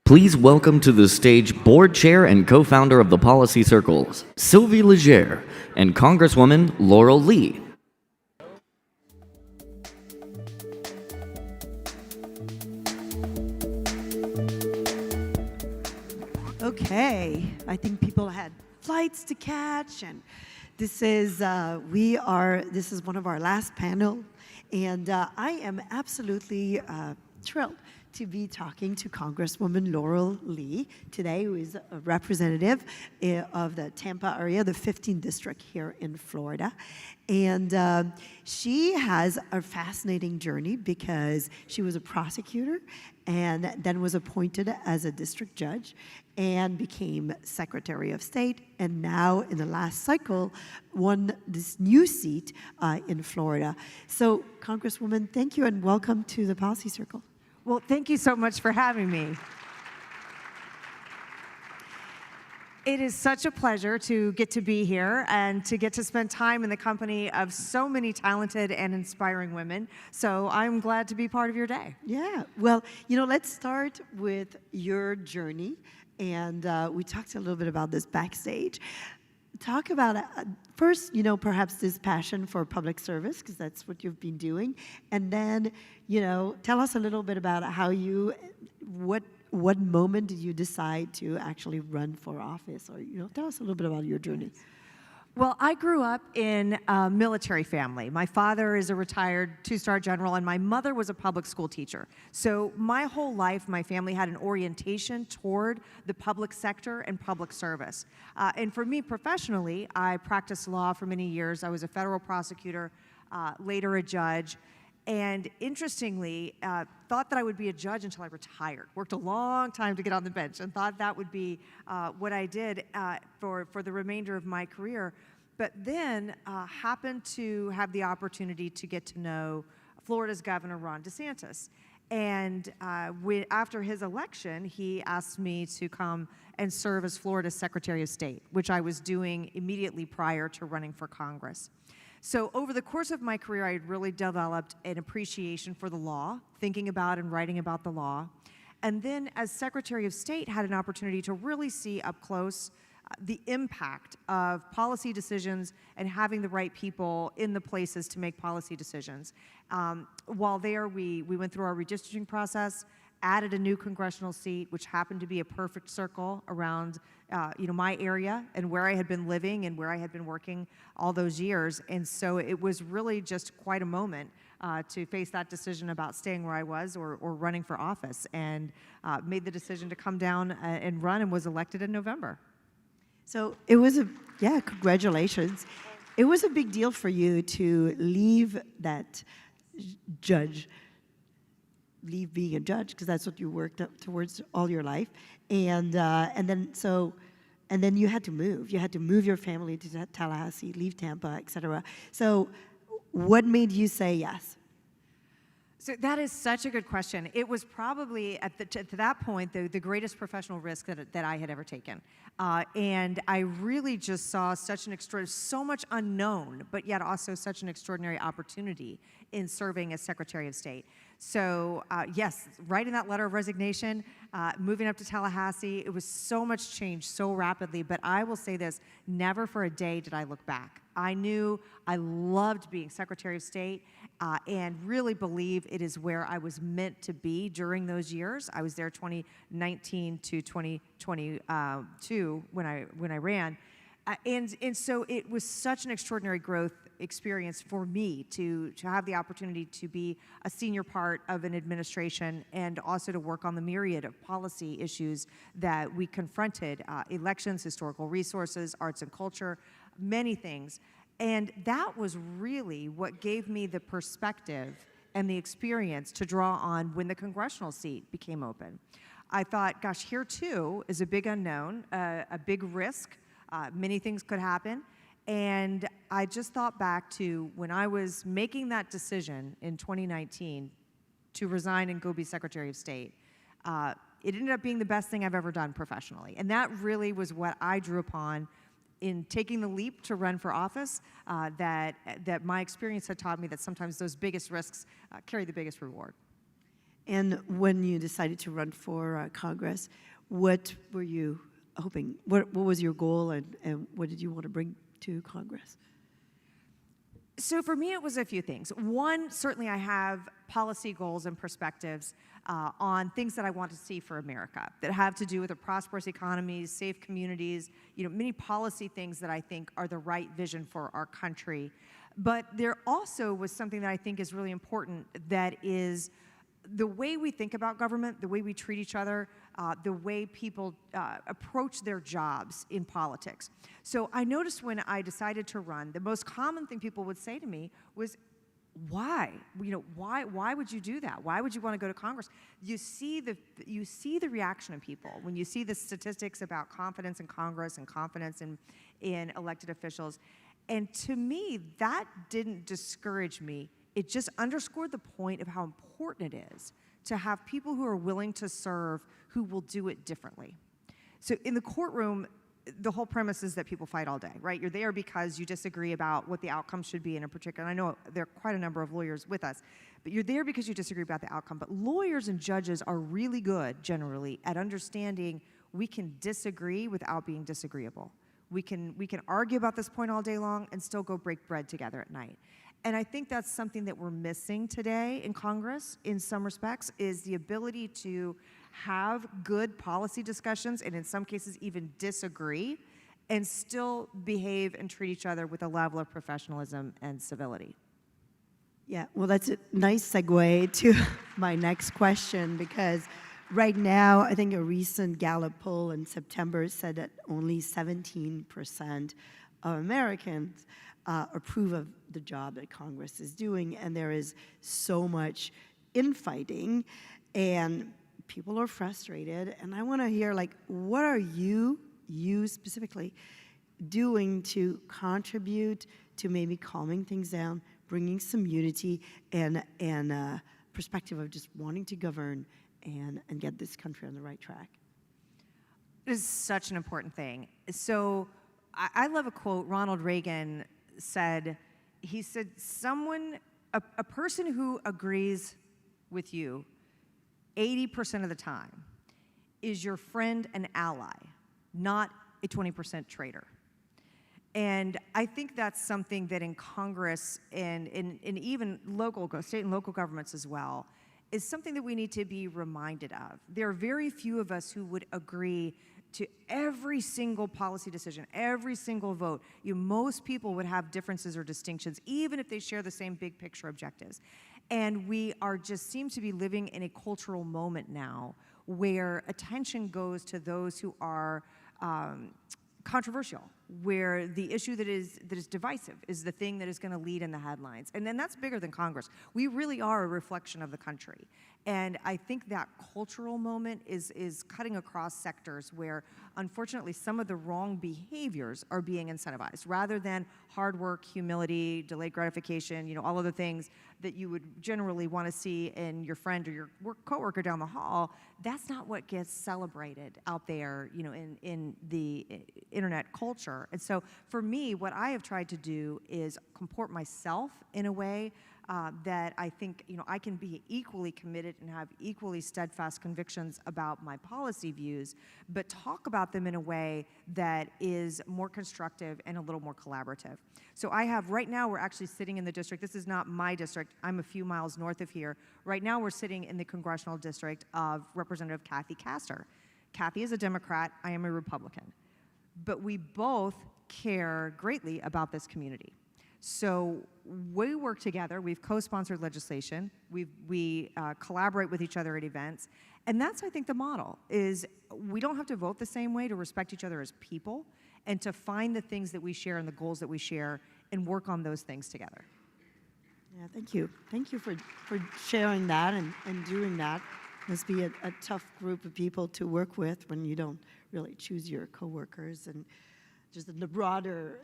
Please welcome to the stage board chair and co-founder of the Policy Circles, Sylvie Légère, and Congresswoman Laurel Lee. Okay, I think people had flights to catch, and this is this is one of our last panel, and I am absolutely thrilled to be talking to Congresswoman Laurel Lee today, who is a representative of the Tampa area, the 15th district here in Florida. And she has a fascinating journey because she was a prosecutor and then was appointed as a district judge and became Secretary of State, and now in the last cycle won this new seat in Florida. So Congresswoman, thank you and welcome to the Policy Circle. Well, thank you so much for having me. It is such a pleasure to get to be here and to get to spend time in the company of so many talented and inspiring women. So I'm glad to be part of your day. Yeah, well, let's start with your journey. And we talked a little bit about this backstage. Talk about, first, perhaps this passion for public service, because that's what you've been doing. And then, tell us a little bit about how what moment did you decide to actually run for office? Or, tell us a little bit about your journey. Well, I grew up in a military family. My father is a retired two-star general, and my mother was a public school teacher. So my whole life, my family had an orientation toward the public sector and public service. And for me professionally, I practiced law for many years. I was a federal prosecutor, later a judge. And interestingly, thought that I would be a judge until I retired. Worked a long time to get on the bench and thought that would be what I did for the remainder of my career. But then happened to have the opportunity to get to know Florida's Governor Ron DeSantis. And after his election, he asked me to come and serve as Florida's Secretary of State, which I was doing immediately prior to running for Congress. So over the course of my career, I had really developed an appreciation for the law, thinking about and writing about the law. And then as Secretary of State, had an opportunity to really see up close the impact of policy decisions and having the right people in the places to make policy decisions. While there, we went through our redistricting process, added a new congressional seat, which happened to be a perfect circle around my area and where I had been living and where I had been working all those years. And so it was really just quite a moment to face that decision about staying where I was or running for office, and made the decision to come down and run, and was elected in November. So it was congratulations. It was a big deal for you to leave that leave being a judge, because that's what you worked up towards all your life, and then you had to move. You had to move your family to Tallahassee, leave Tampa, etc. So, what made you say yes? So that is such a good question. It was probably to that point the greatest professional risk that I had ever taken, and I really just saw so much unknown, but yet also such an extraordinary opportunity in serving as Secretary of State. So yes, writing that letter of resignation, moving up to Tallahassee, it was so much change so rapidly. But I will say this: never for a day did I look back. I knew I loved being Secretary of State, and really believe it is where I was meant to be during those years. I was there 2019 to 2022 when I ran, and so it was such an extraordinary growth experience for me to have the opportunity to be a senior part of an administration, and also to work on the myriad of policy issues that we confronted: elections, historical resources, arts and culture, many things. And that was really what gave me the perspective and the experience to draw on when the congressional seat became open. I thought, gosh, here too is a big unknown, a big risk. Many things could happen. And I just thought back to when I was making that decision in 2019 to resign and go be Secretary of State. It ended up being the best thing I've ever done professionally. And that really was what I drew upon in taking the leap to run for office, that my experience had taught me that sometimes those biggest risks carry the biggest reward. And when you decided to run for Congress, what were you hoping? What was your goal, and what did you want to bring to Congress? So for me, it was a few things. One, certainly I have policy goals and perspectives on things that I want to see for America that have to do with a prosperous economy, safe communities, many policy things that I think are the right vision for our country. But there also was something that I think is really important, that is the way we think about government, the way we treat each other, the way people approach their jobs in politics. So I noticed when I decided to run, the most common thing people would say to me was, why? Why would you do that? Why would you want to go to Congress? You see the reaction of people when you see the statistics about confidence in Congress and confidence in elected officials. And to me, that didn't discourage me. It just underscored the point of how important it is to have people who are willing to serve, who will do it differently. So in the courtroom, the whole premise is that people fight all day, right? You're there because you disagree about what the outcome should be in a particular, and I know there are quite a number of lawyers with us, but you're there because you disagree about the outcome. But lawyers and judges are really good, generally, at understanding we can disagree without being disagreeable. We can argue about this point all day long and still go break bread together at night. And I think that's something that we're missing today in Congress in some respects, is the ability to have good policy discussions and in some cases even disagree and still behave and treat each other with a level of professionalism and civility. Yeah, well, that's a nice segue to my next question, because right now, I think a recent Gallup poll in September said that only 17% of Americans approve of the job that Congress is doing, and there is so much infighting, and people are frustrated. And I want to hear, what are you specifically, doing to contribute to maybe calming things down, bringing some unity, and a perspective of just wanting to govern and get this country on the right track? It is such an important thing. So I love a quote Ronald Reagan said. He said, a person who agrees with you 80% of the time is your friend and ally, not a 20% traitor. And I think that's something that in Congress and in even state and local governments as well, is something that we need to be reminded of. There are very few of us who would agree to every single policy decision, every single vote. Most people would have differences or distinctions, even if they share the same big picture objectives. And we seem to be living in a cultural moment now where attention goes to those who are controversial, where the issue that is divisive is the thing that is going to lead in the headlines. And then that's bigger than Congress. We really are a reflection of the country. And I think that cultural moment is cutting across sectors where, unfortunately, some of the wrong behaviors are being incentivized, rather than hard work, humility, delayed gratification, all of the things that you would generally want to see in your friend or your coworker down the hall. That's not what gets celebrated out there, in the internet culture. And so for me, what I have tried to do is comport myself in a way that I think, I can be equally committed and have equally steadfast convictions about my policy views, but talk about them in a way that is more constructive and a little more collaborative. So right now we're actually sitting in the district. This is not my district. I'm a few miles north of here. Right now we're sitting in the congressional district of Representative Kathy Castor. Kathy is a Democrat. I am a Republican. But we both care greatly about this community. So we work together. We've co-sponsored legislation. We collaborate with each other at events. And that's, I think, the model, is we don't have to vote the same way to respect each other as people and to find the things that we share and the goals that we share and work on those things together. Yeah, thank you. Thank you for sharing that and doing that. Must be a tough group of people to work with when you don't really choose your coworkers and just in the broader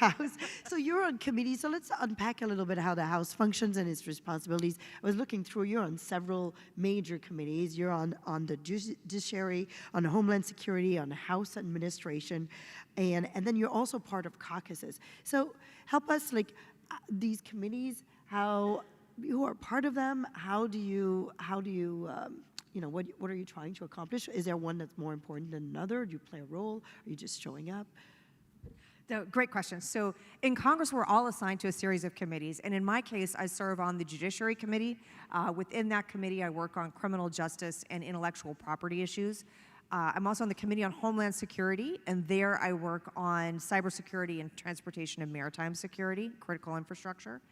House. So you're on committee. So let's unpack a little bit how the House functions and its responsibilities. I was looking through. You're on several major committees. You're on the Judiciary, on Homeland Security, on House Administration, and then you're also part of caucuses. So help us, these committees, how who are part of them, how do you what are you trying to accomplish? Is there one that's more important than another? Do you play a role? Are you just showing up? No, great question. So in Congress, we're all assigned to a series of committees. And in my case, I serve on the Judiciary Committee. Within that committee, I work on criminal justice and intellectual property issues. I'm also on the Committee on Homeland Security, and there I work on cybersecurity and transportation and maritime security, critical infrastructure.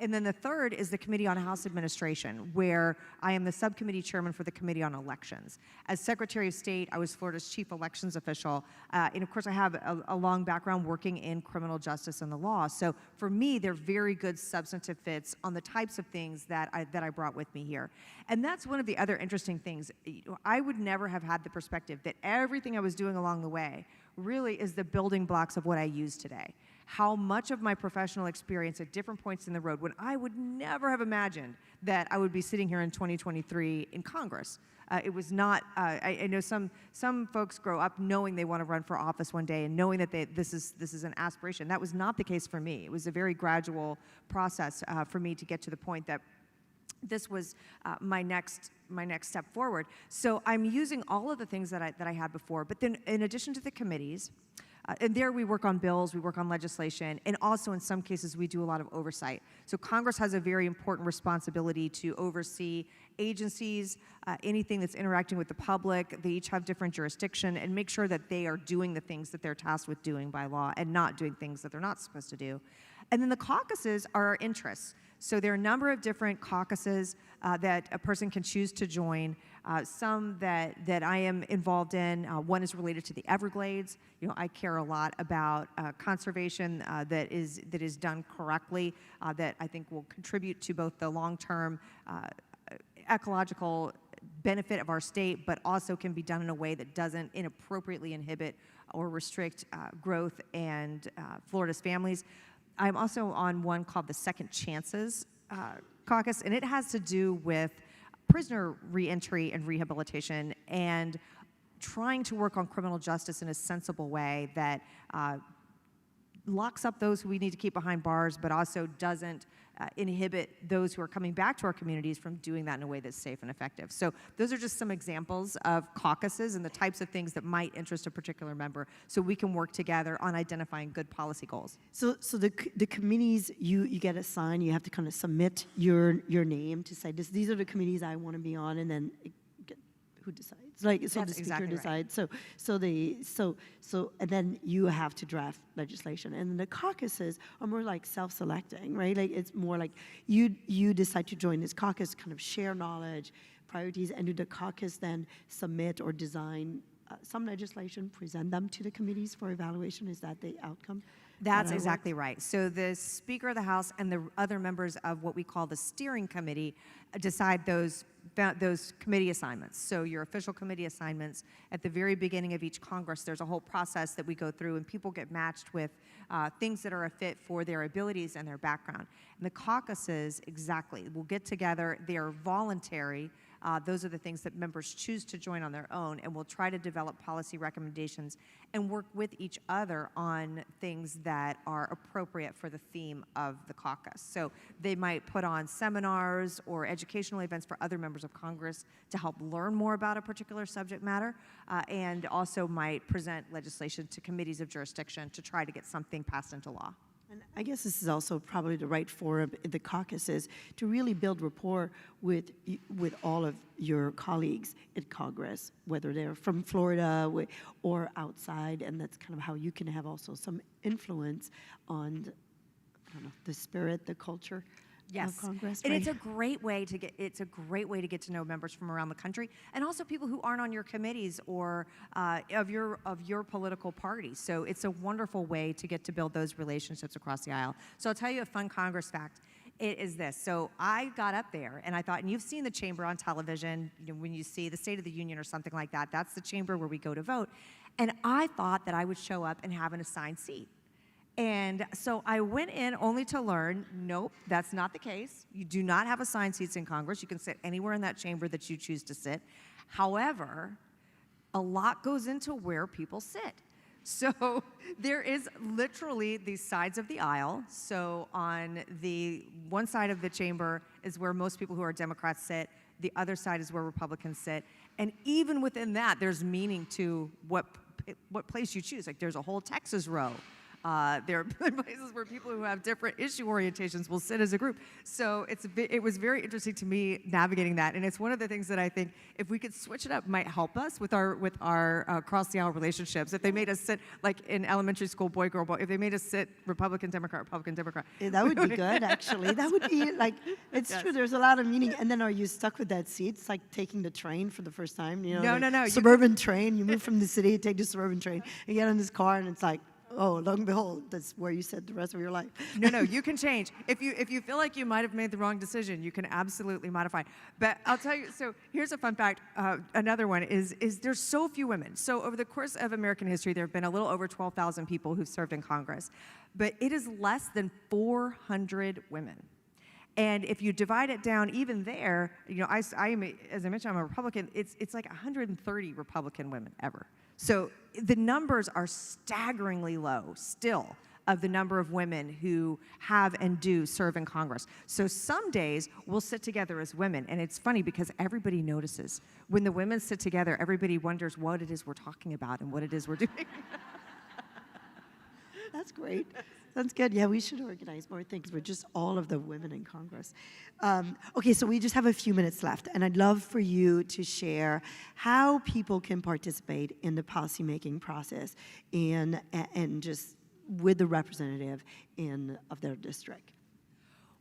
And then the third is the Committee on House Administration, where I am the subcommittee chairman for the Committee on Elections. As Secretary of State, I was Florida's chief elections official. And of course, I have a long background working in criminal justice and the law. So for me, they're very good substantive fits on the types of things that I brought with me here. And that's one of the other interesting things. I would never have had the perspective that everything I was doing along the way really is the building blocks of what I use today. How much of my professional experience at different points in the road, when I would never have imagined that I would be sitting here in 2023 in Congress. It was not, I know some folks grow up knowing they want to run for office one day and knowing that this is an aspiration. That was not the case for me. It was a very gradual process for me to get to the point that this was my next step forward. So I'm using all of the things that I had before, but then in addition to the committees, and there we work on bills, we work on legislation, and also in some cases we do a lot of oversight. So Congress has a very important responsibility to oversee agencies, anything that's interacting with the public. They each have different jurisdiction, and make sure that they are doing the things that they're tasked with doing by law and not doing things that they're not supposed to do. And then the caucuses are our interests. So there are a number of different caucuses that a person can choose to join. Some that I am involved in. One is related to the Everglades. I care a lot about conservation that is done correctly, that I think will contribute to both the long-term ecological benefit of our state, but also can be done in a way that doesn't inappropriately inhibit or restrict growth and Florida's families. I'm also on one called the Second Chances Caucus, and it has to do with prisoner reentry and rehabilitation and trying to work on criminal justice in a sensible way that locks up those who we need to keep behind bars, but also doesn't inhibit those who are coming back to our communities from doing that in a way that's safe and effective. So those are just some examples of caucuses and the types of things that might interest a particular member, so we can work together on identifying good policy goals. So the committees, you get assigned, you have to kind of submit your name to say, these are the committees I want to be on, and then who decides? Like, so That's the speaker exactly right. decides. So and then you have to draft legislation. And the caucuses are more like self-selecting, right? Like it's more like you decide to join this caucus, kind of share knowledge, priorities, and do the caucus then submit or design some legislation, present them to the committees for evaluation? Is that the outcome? That's exactly right. So the Speaker of the House and the other members of what we call the steering committee decide those committee assignments. So your official committee assignments, at the very beginning of each Congress, there's a whole process that we go through, and people get matched with things that are a fit for their abilities and their background. And the caucuses, exactly, will get together. They are voluntary. Those are the things that members choose to join on their own, and we'll try to develop policy recommendations and work with each other on things that are appropriate for the theme of the caucus. So they might put on seminars or educational events for other members of Congress to help learn more about a particular subject matter, and also might present legislation to committees of jurisdiction to try to get something passed into law. And I guess this is also probably the right forum, the caucuses, to really build rapport with all of your colleagues in Congress, whether they're from Florida or outside, and that's kind of how you can have also some influence on, I don't know, the spirit, the culture. Yes, of Congress, and right? it's a great way to get to know members from around the country, and also people who aren't on your committees or of your political party. So it's a wonderful way to get to build those relationships across the aisle. So I'll tell you a fun Congress fact. It is this. So I got up there and I thought, and you've seen the chamber on television, when you see the State of the Union or something like that, that's the chamber where we go to vote. And I thought that I would show up and have an assigned seat. And so I went in only to learn, nope, that's not the case. You do not have assigned seats in Congress. You can sit anywhere in that chamber that you choose to sit. However, a lot goes into where people sit. So there is literally these sides of the aisle. So on the one side of the chamber is where most people who are Democrats sit. The other side is where Republicans sit. And even within that, there's meaning to what place you choose. Like there's a whole Texas row. There are places where people who have different issue orientations will sit as a group. So it was very interesting to me navigating that, and it's one of the things that I think if we could switch it up might help us with our cross the aisle relationships. If they made us sit like in elementary school, boy girl boy, if they made us sit Republican Democrat Republican Democrat, Yeah, that would be good, actually. That would be like, it's Yes. true, there's a lot of meaning. And then are you stuck with that seat? It's like taking the train for the first time, you know? No, like no, no, you Suburban train, you move from the city, take the suburban train, you get in this car, and it's like, oh, lo and behold, that's where you sit the rest of your life. No, you can change. If you feel like you might have made the wrong decision, you can absolutely modify. But I'll tell you, so here's a fun fact. Another one is there's so few women. So over the course of American history, there have been a little over 12,000 people who've served in Congress. But it is less than 400 women. And if you divide it down, even there, you know, I am, as I mentioned, I'm a Republican. It's like 130 Republican women ever. So the numbers are staggeringly low still of the number of women who have and do serve in Congress. So some days we'll sit together as women, and it's funny because everybody notices. When the women sit together, everybody wonders what it is we're talking about and what it is we're doing. That's great. Sounds good. Yeah, we should organize more things with just all of the women in Congress. Okay, so we just have a few minutes left, and I'd love for you to share how people can participate in the policymaking process and just with the representative of their district.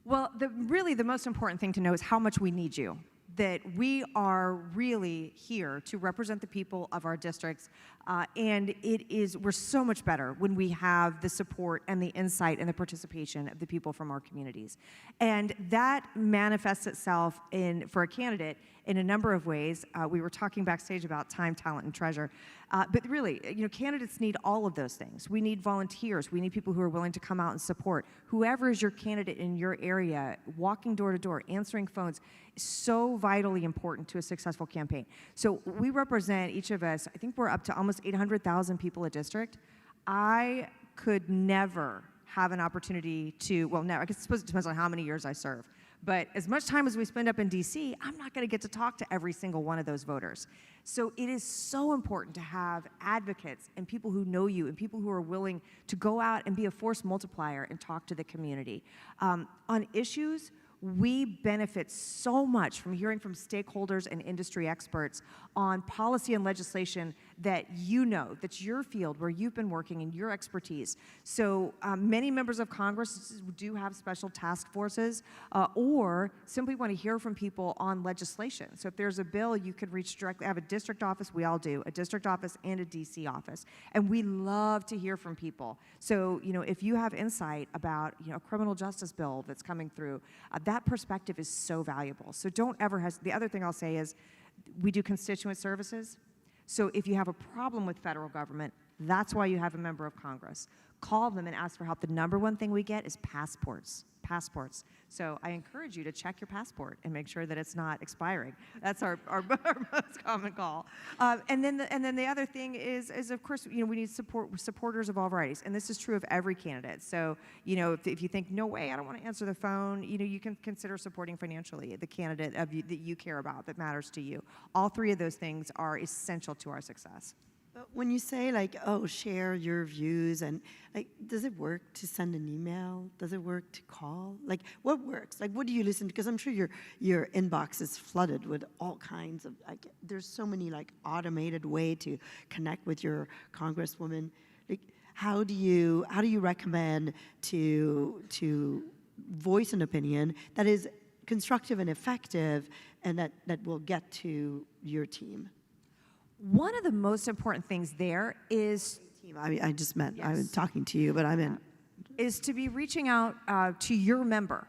Well, really the most important thing to know is how much we need you. That we are really here to represent the people of our districts, and we're so much better when we have the support and the insight and the participation of the people from our communities. And that manifests itself for a candidate in a number of ways. We were talking backstage about time, talent, and treasure. But really, you know, candidates need all of those things. We need volunteers. We need people who are willing to come out and support. Whoever is your candidate in your area, walking door to door, answering phones, is so vitally important to a successful campaign. So we represent, each of us, I think we're up to almost 800,000 people a district. I could never have an opportunity to, well, no, I suppose it depends on how many years I serve. But as much time as we spend up in DC, I'm not going to get to talk to every single one of those voters. So it is so important to have advocates and people who know you and people who are willing to go out and be a force multiplier and talk to the community. On issues, we benefit so much from hearing from stakeholders and industry experts on policy and legislation that you know, that's your field, where you've been working and your expertise. So many members of Congress do have special task forces or simply want to hear from people on legislation. So if there's a bill, you could reach directly. I have a district office, we all do, a district office and a DC office. And we love to hear from people. So, you know, if you have insight about, you know, a criminal justice bill that's coming through, that perspective is so valuable. So don't ever hesitate. The other thing I'll say is we do constituent services. So if you have a problem with federal government, that's why you have a member of Congress. Call them and ask for help. The number one thing we get is passports. So I encourage you to check your passport and make sure that it's not expiring. That's our most common call. And then the other thing is of course, you know, we need supporters of all varieties, and this is true of every candidate. So, you know, if you think, no way, I don't want to answer the phone, you know, you can consider supporting financially the candidate that you care about, that matters to you. All three of those things are essential to our success. But when you say like, oh, share your views, and like, does it work to send an email? Does it work to call? Like, what works? Like, what do you listen to? Because I'm sure your inbox is flooded with all kinds of, like, there's so many like automated way to connect with your congresswoman. Like, how do you recommend to voice an opinion that is constructive and effective, and that will get to your team? One of the most important things there is I just meant, Yes. I was talking to you, but I meant is to be reaching out to your member.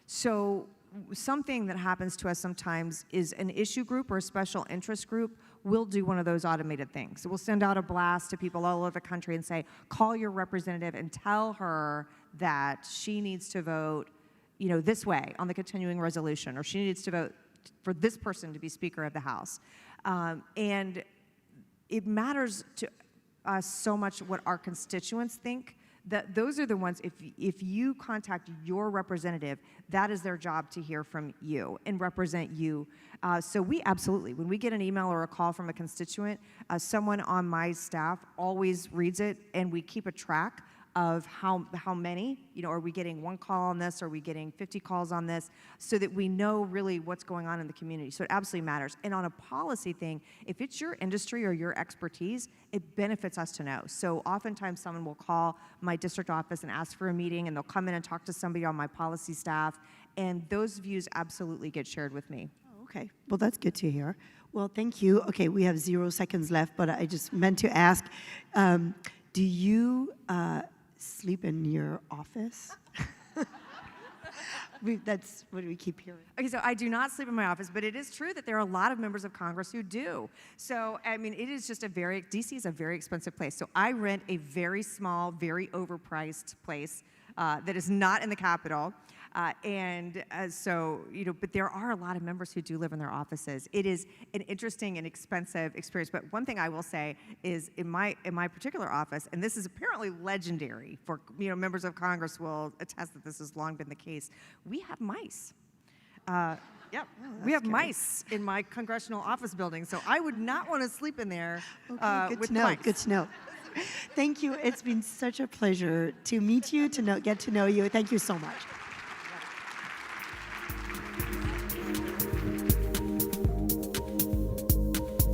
So something that happens to us sometimes is an issue group or a special interest group will do one of those automated things. So we'll send out a blast to people all over the country and say, call your representative and tell her that she needs to vote, you know, this way on the continuing resolution, or she needs to vote for this person to be Speaker of the House. And it matters to so much what our constituents think. That those are the ones, if you contact your representative, that is their job to hear from you and represent you. So we absolutely, when we get an email or a call from a constituent, someone on my staff always reads it, and we keep a track of how many, are we getting one call on this, are we getting 50 calls on this, so that we know really what's going on in the community. So it absolutely matters. And on a policy thing, if it's your industry or your expertise, it benefits us to know. So oftentimes someone will call my district office and ask for a meeting, and they'll come in and talk to somebody on my policy staff, and those views absolutely get shared with me. Okay, well, that's good to hear. Well, thank you. Okay, we have 0 seconds left, but I just meant to ask, do you sleep in your office? That's what we keep hearing. Okay, so I do not sleep in my office, but it is true that there are a lot of members of Congress who do. So, I mean, it is just DC is a very expensive place. So I rent a very small, very overpriced place that is not in the Capitol. So, but there are a lot of members who do live in their offices. It is an interesting and expensive experience. But one thing I will say is in my particular office, and this is apparently legendary for, members of Congress will attest that this has long been the case, we have mice. Yep, we have mice in my congressional office building, so I would not want to sleep in there with mice. Good to know. Thank you. It's been such a pleasure to meet you, get to know you. Thank you so much.